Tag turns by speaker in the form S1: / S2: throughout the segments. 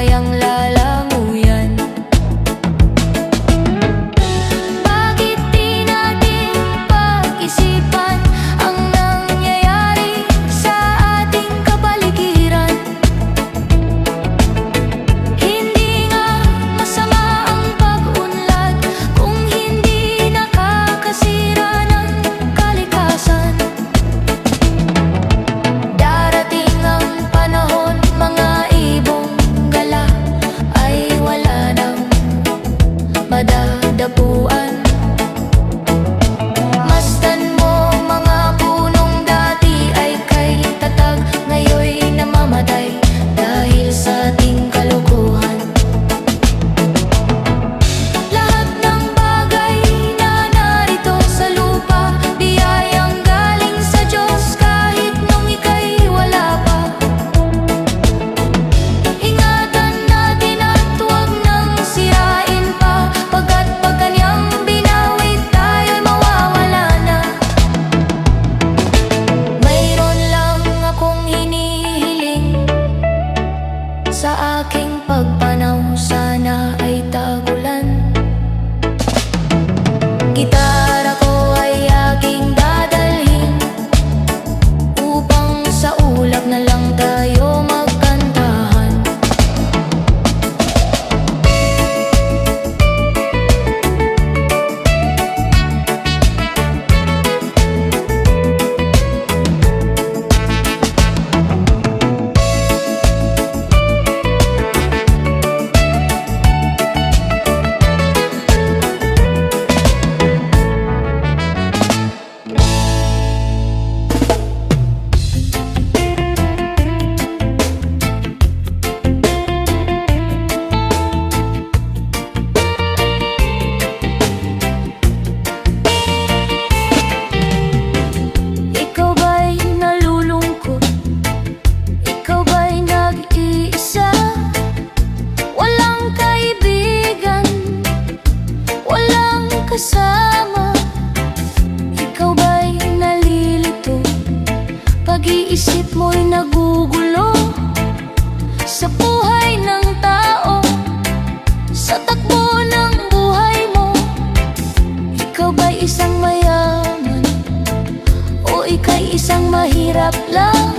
S1: kayang lalanguyan. Bakit di natin pag-isipan ang nangyayari sa ating kapaligiran? Hindi nga masama ang pag-unlad kung hindi nakakasira ng kalikasan. Darating ang panahon, mga ibong gala ay wala nang madadapuan. Masdan mo, mga punong dati ay kay tatag, ngayon'y namamatay dahil sa ating kalokohan. Lahat ng bagay na narito sa lupa, biyayang galing sa Diyos kahit nung ika'y wala pa. Ingatan natin at huwag nang sirain pa, pagkat pag kanyang binawi tayo'y mawawala na. Mayroon lang akong hinihiling sa aking pagpanaw, sana ay tagulan. Gitara ko ay aking dadalhin upang sa ulap na lang tayo magkantahan. Ikaw ba'y nalulungkot? Ikaw ba'y nag-iisa? Walang kaibigan, walang kasama. Ikaw ba'y nalilito? Pag-iisip mo'y nagugulo sa buhay ng tao, sa takbo ng buhay mo. Ikaw ba'y isang mayaman o ika'y isang mahirap lang?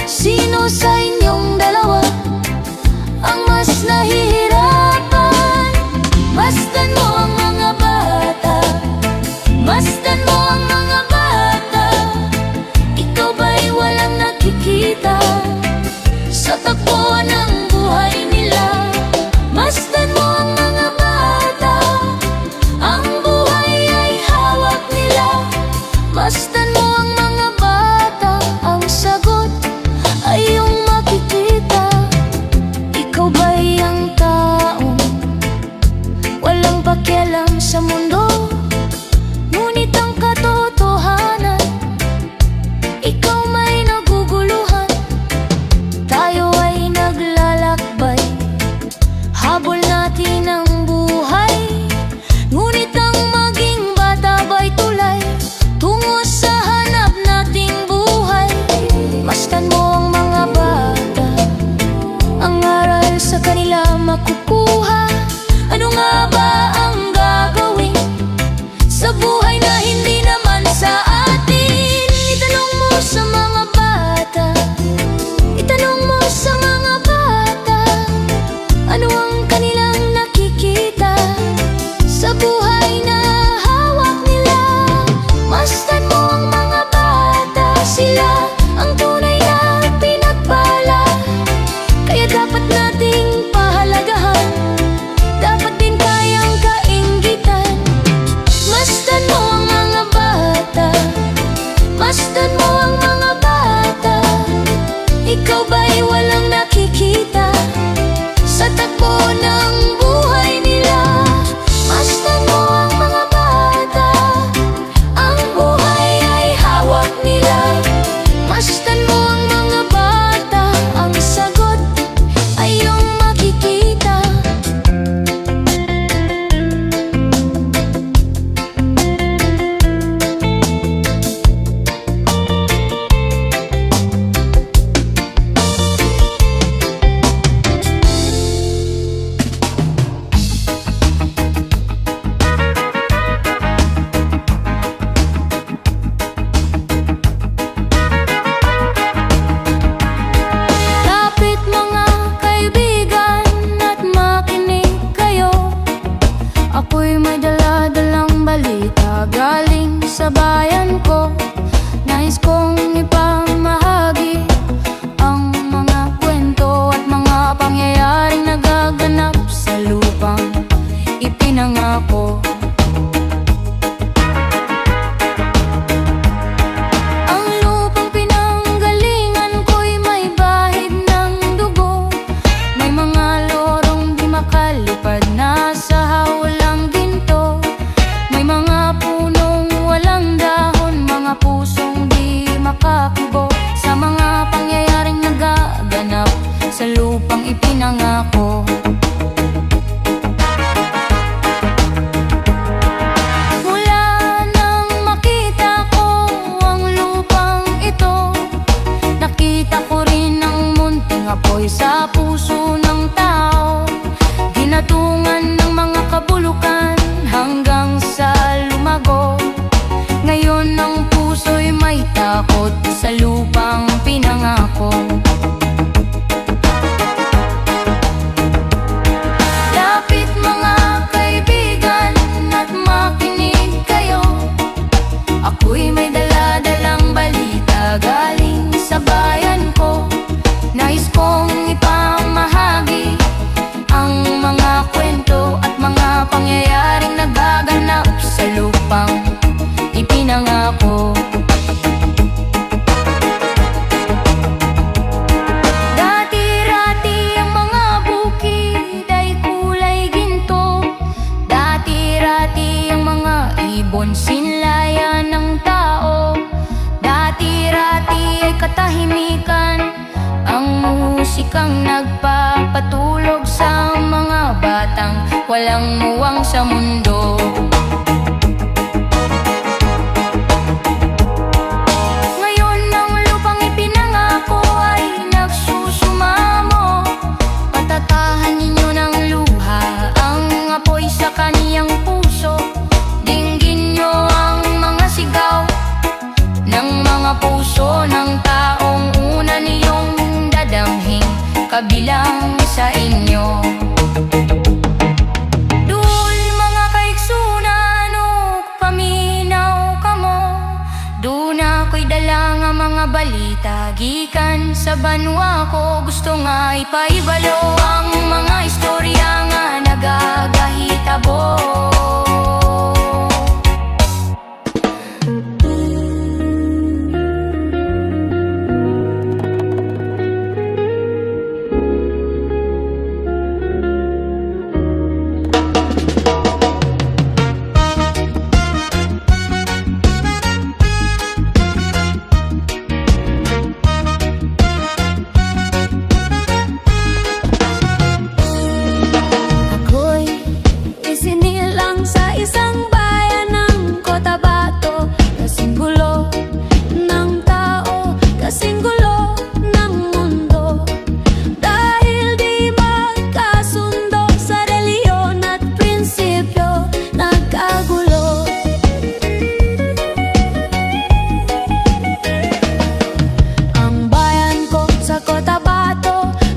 S1: Sino sa inyong dalawa ang mas nahihirapan? Masdan mo ang mga bata, masdan mo ang mga bata. Ikaw ba'y walang nakikita sa takbo ng buhay nila? Masdan mo ang mga bata, ang buhay ay hawak nila. Masdan mo ang mga bata, ang sagot ay iyong makikita. Ikaw ba'y ang taong walang pakialam sa mundo? Ngunit ang katotohanan, ikaw may naguguluhan. Tayo ay naglalakbay, habol natin ang buhay. Ngunit ang maging bata ba'y tulay tungo sa hanap nating buhay. Masdan mo ang mga bata, ang aral sa kanila makukuha. Ano nga ba ang gagawin sa buhay na hindi naman sa atin? Itanong mo sa mga bata, itanong mo sa mga bata, ano ang kanilang nakikita sa buhay na hawak nila? Masdan mo ang mga bata, sila ang tunay na pinagpala. Kaya dapat nating pahalagahan lupang ipinangako. Mula nang makita ko ang lupang ito, nakita ko rin ang munting apoy sa puso ng tao. Ginatungan ng mga kabulukan hanggang sa lumago. Ngayon ang puso'y may takot sa lupang pinangako. Lapit mga kaibigan at makinig kayo. Ako'y may dala-dalang balita galing sa bayan ko. Nais kong ipamahagi ang mga kwento at mga pangyayaring nagaganap sa lupang ipinangako. Dati-rati ang mga bukid ay kulay ginto. Dati-rati ang mga ibon sinlayan ng tao. Dati-rati ay katahimikan ang musikang nagpapatulog sa mga batang walang muwang sa mundo. Ngayon ang lupang ipinangako ay nagsusumamo. Patatahan ninyo ng luha ang apoy sa kaniyang puso. Dinggin nyo ang mga sigaw ng mga puso ng taong una niyong dadamhing kabilang sa inyo. Dul mga kaiksunan o paminaw kamo, doon ako'y dala nga mga balita gikan sa banwa ko. Gusto nga ipaibalo ang mga istorya nga nagagahitabo.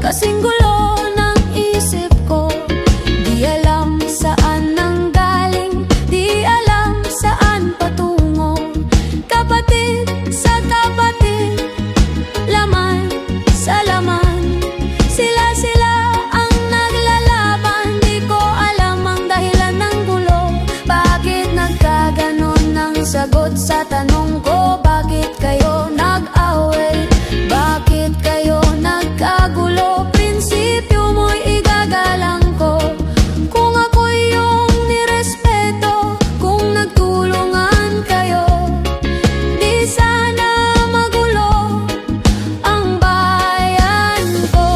S1: Kasing gulo ng isip ko, di alam saan nang galing, di alam saan patungo. Kapatid sa kapatid, laman sa laman, sila ang naglalaban. Di ko alam ang dahilan ng gulo. Bakit nagkaganon ng sagot sa tanong ko? Bakit kayo nag-away? Bakit kayo nagkagulo? Prinsipyo mo'y igagalang ko. Kung ako'y iyong nirespeto, kung nagtulungan kayo, di sana magulo ang bayan ko.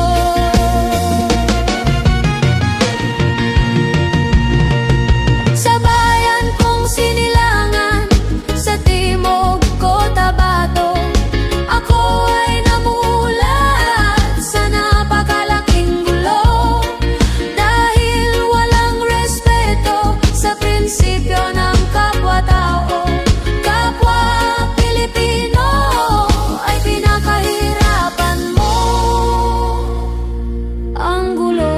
S1: Sa bayan kong sinilangan, sa timog Cotabato, ako ay namulat sa napakalaking gulo. Dahil walang respeto sa prinsipyo ng kapwa-tao. Kapwa Pilipino ay pinakahirapan mo ang gulo.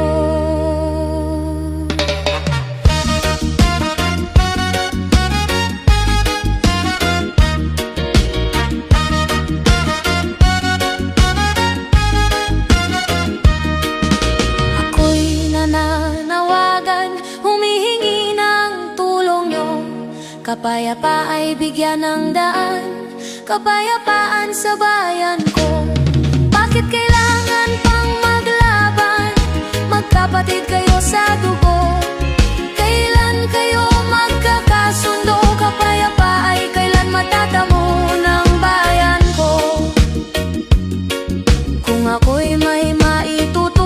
S1: Ako'y nananawagan, humihingi ng tulong nyo. Kapayapa ay bigyan ng daan, kapayapaan sa bayan ko. Bakit kailangan pang maglaban? Magkapatid kayo sa dugo. Kailan kayo magkakasundo? Kapayapa ay kailan matatamo ng bayan ko? Kung ako'y may maitutulong,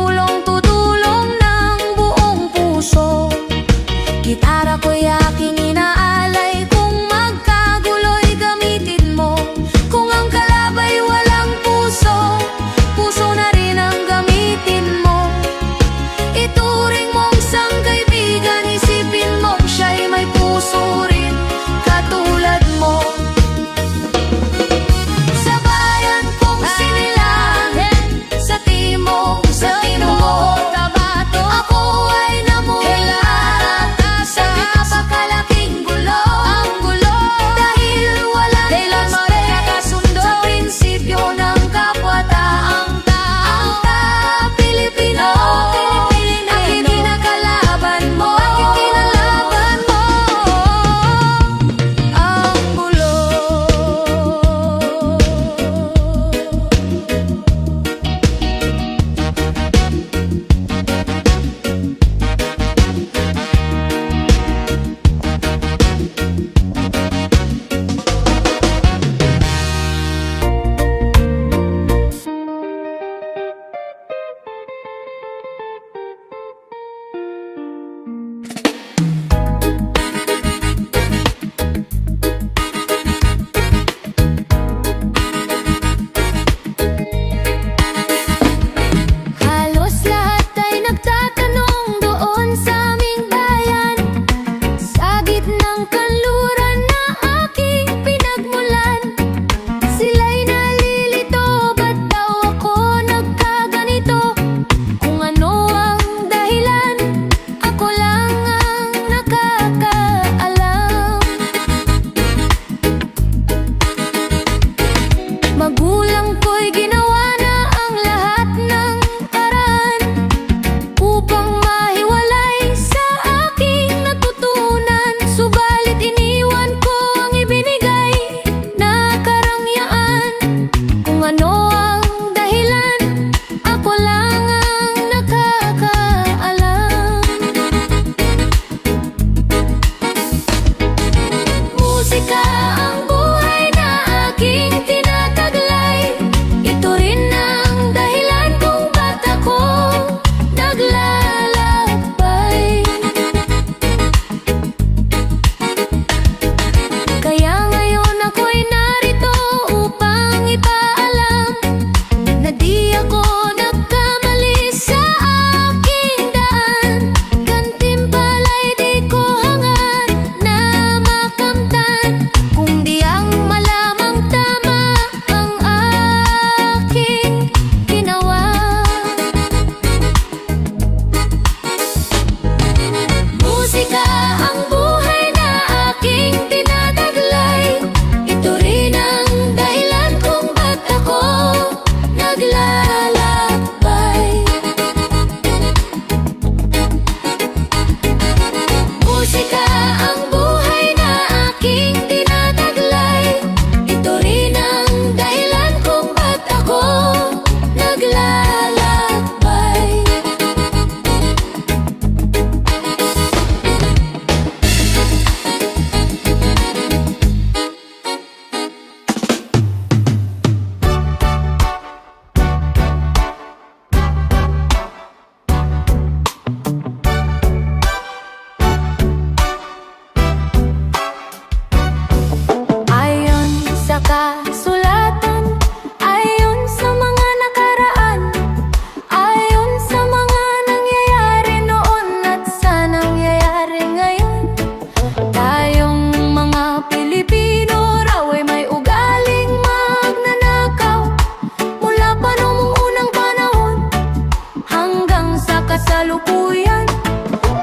S1: kasalukuyan.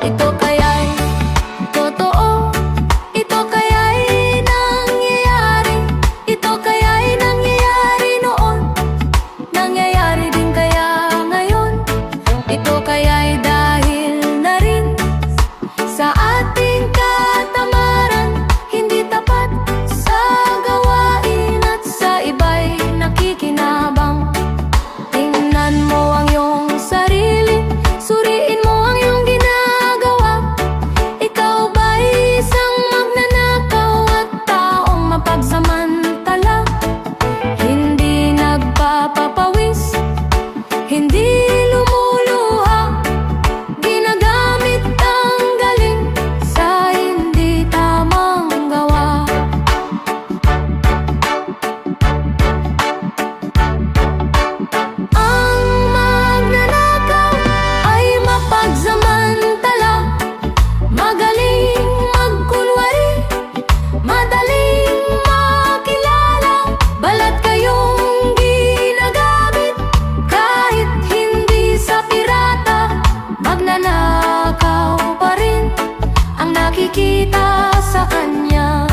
S1: Ito kaya'y totoo, ito kaya'y nangyayari, ito kaya'y nangyayari noon, nangyayari din kaya ngayon. Ito kaya'y dahil na rin sa ating katamaran, hindi tapat sa gawain at sa iba'y nakikinabang. Tingnan mo ang iyong sarili, suriin mo ang iyong ginagawa. Ikaw ba'y isang magnanakaw at taong mapagsamantala? Hindi nagpapapawis, hindi lumuluha, ginagamit ang galing sa hindi tamang gawa. Ang magnanakaw ay mapagsamantala, magaling magkunwari, madaling makilala. Balat kayong ginagamit kahit hindi sa pirata, magnanakaw pa rin ang nakikita sa kanya.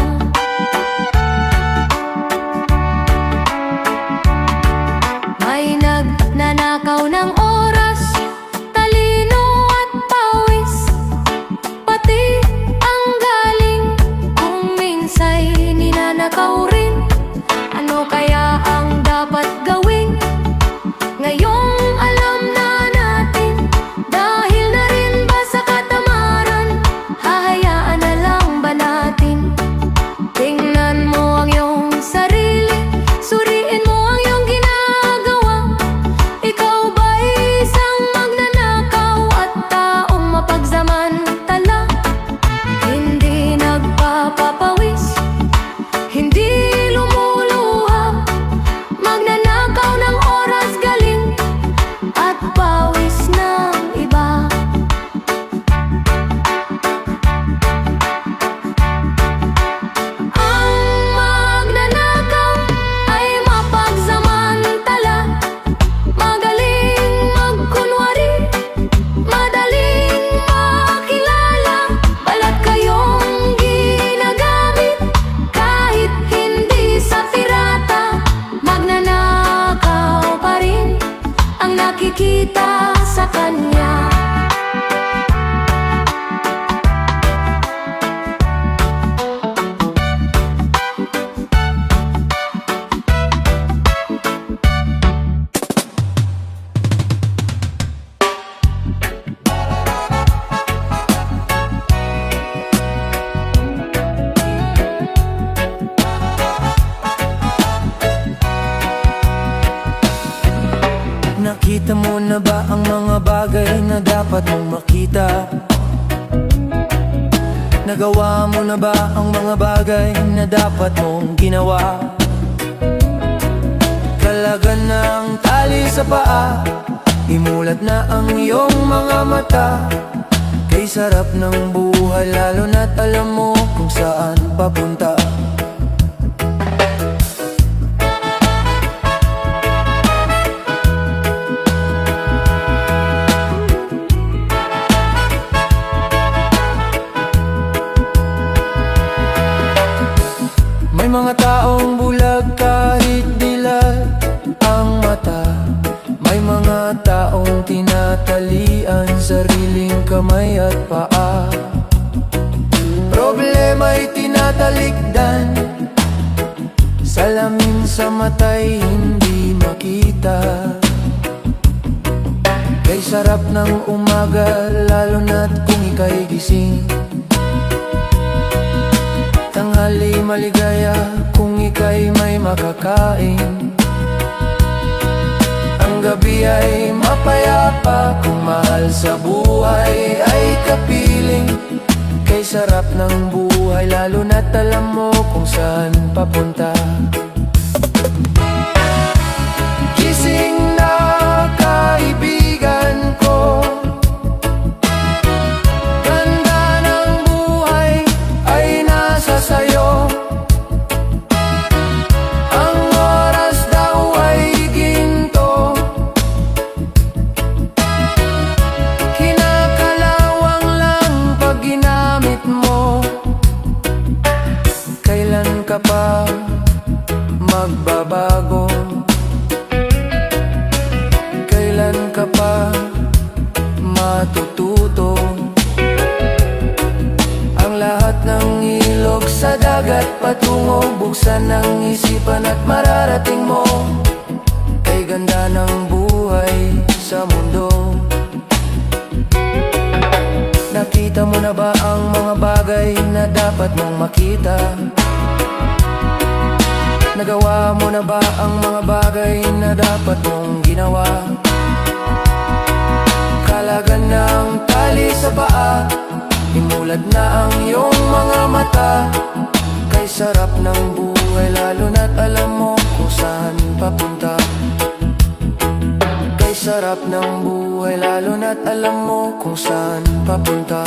S1: May nagnanakaw ng oras, talino at pawis, pati ang galing kung minsa'y ninanakaw rin. Ano kaya ang dapat gawin? Ngayong alam na natin, dahil na rin ba sa katamaran, hahayaan na lang ba natin? Tingnan mo ang iyong sarili, suriin mo ang iyong ginagawa. Ikaw ba'y isang magnanakaw at taong mapagsamantala? Hindi nagpapapawis, hindi lumuluha, magnanakaw ng oras, galing at pawis ng iba. Ang magnanakaw ay mapagsamantala, magaling magkunwari, madaling makilala. Balat kayong ginagamit kahit hindi sa pirata, magnanakaw pa rin ang nakikita sa kanya.
S2: Nakita mo na ba ang mga bagay na dapat mong makita? Nagawa mo na ba ang mga bagay na dapat mong ginawa? Kalagan na ang tali sa paa, imulat na ang iyong mga mata. Kay sarap ng buhay lalo na't alam mo kung saan papunta. May mga taong bulag kahit dilag ang mata. May mga taong tinatalian sariling kamay at paa. Problema'y tinatalikdan, salamin sa mata'y hindi makita. Kay sarap ng umaga lalo na't kung ika'y gising. Tanghali maligaya kung ika'y may makakain. Ang gabi ay mapayapa kung mahal sa buhay ay kapiling. Kay sarap ng buhay lalo na't alam mo kung saan papunta. Gising na kaibigan ko, ganda ng buhay ay nasa sayo. Ang oras daw ay ginto, matututo. Ang lahat ng ilog sa dagat patungo, buksan ng isipan at mararating mo kay ganda ng buhay sa mundo. Nakita mo na ba ang mga bagay na dapat mong makita? Nagawa mo na ba ang mga bagay na dapat mong ginawa? Kalagan ng tali sa paa, imulat na ang iyong mga mata. Kay sarap ng buhay lalo na't alam mo kung saan papunta. Kay sarap ng buhay lalo na't alam mo kung saan papunta.